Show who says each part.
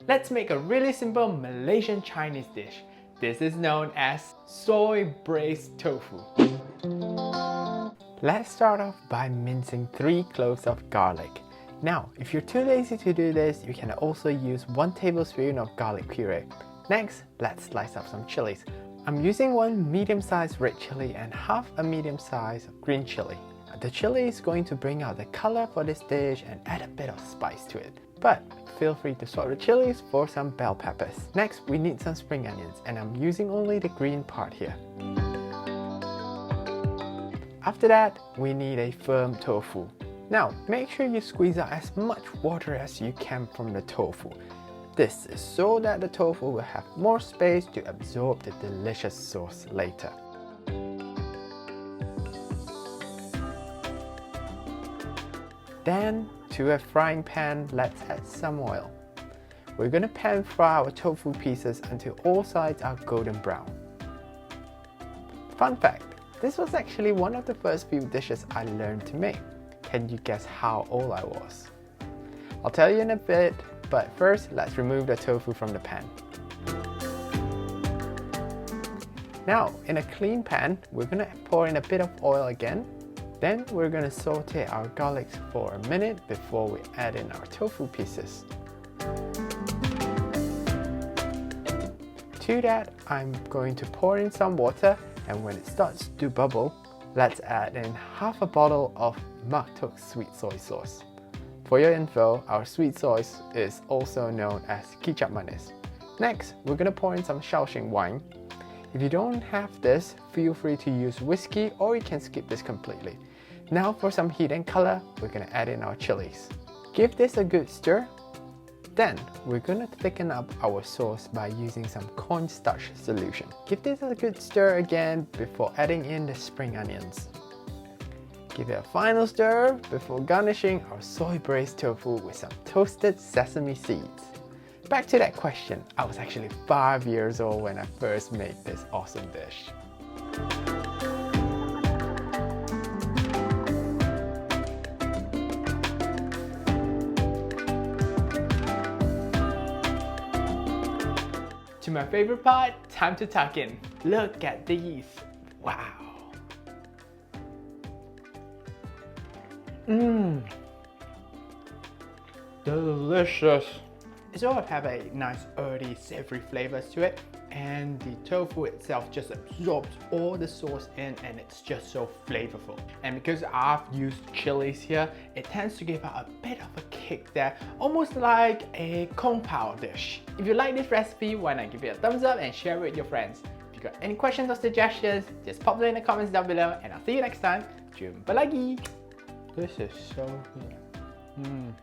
Speaker 1: Let's make a really simple Malaysian-Chinese dish. This is known as Soy Braised Tofu. Let's start off by mincing 3 cloves of garlic. Now, if you're too lazy to do this, you can also use 1 tablespoon of garlic puree. Next, let's slice up some chilies. I'm using 1 medium-sized red chili and half a medium-sized green chili. The chili is going to bring out the color for this dish and add a bit of spice to it. But feel free to swap the chilies for some bell peppers. Next, we need some spring onions, and I'm using only the green part here. After that, we need a firm tofu. Now, make sure you squeeze out as much water as you can from the tofu. This is so that the tofu will have more space to absorb the delicious sauce later. Then, to a frying pan, let's add some oil. We're gonna pan fry our tofu pieces until all sides are golden brown. Fun fact, this was actually one of the first few dishes I learned to make. Can you guess how old I was? I'll tell you in a bit, but first let's remove the tofu from the pan. Now, in a clean pan, we're gonna pour in a bit of oil again. Then we're gonna saute our garlics for a minute before we add in our tofu pieces. To that, I'm going to pour in some water, and when it starts to bubble, let's add in half a bottle of Mak Tok sweet soy sauce. For your info, our sweet soy is also known as kicap manis. Next, we're gonna pour in some Shaoxing wine. If you don't have this, feel free to use whiskey or you can skip this completely. Now for some heat and color, we're gonna add in our chilies. Give this a good stir. Then, we're gonna thicken up our sauce by using some cornstarch solution. Give this a good stir again before adding in the spring onions. Give it a final stir before garnishing our soy braised tofu with some toasted sesame seeds. Back to that question, I was actually 5 years old when I first made this awesome dish. To my favorite part, time to tuck in. Look at these. Wow. Delicious. It sort of have a nice earthy, savory flavors to it, and the tofu itself just absorbs all the sauce in, and it's just so flavorful. And because I've used chilies here, it tends to give out a bit of a kick there, almost like a kung pao dish. If you like this recipe, why not give it a thumbs up and share it with your friends. If you got any questions or suggestions, just pop them in the comments down below, and I'll see you next time. Jumpa lagi. This is so good.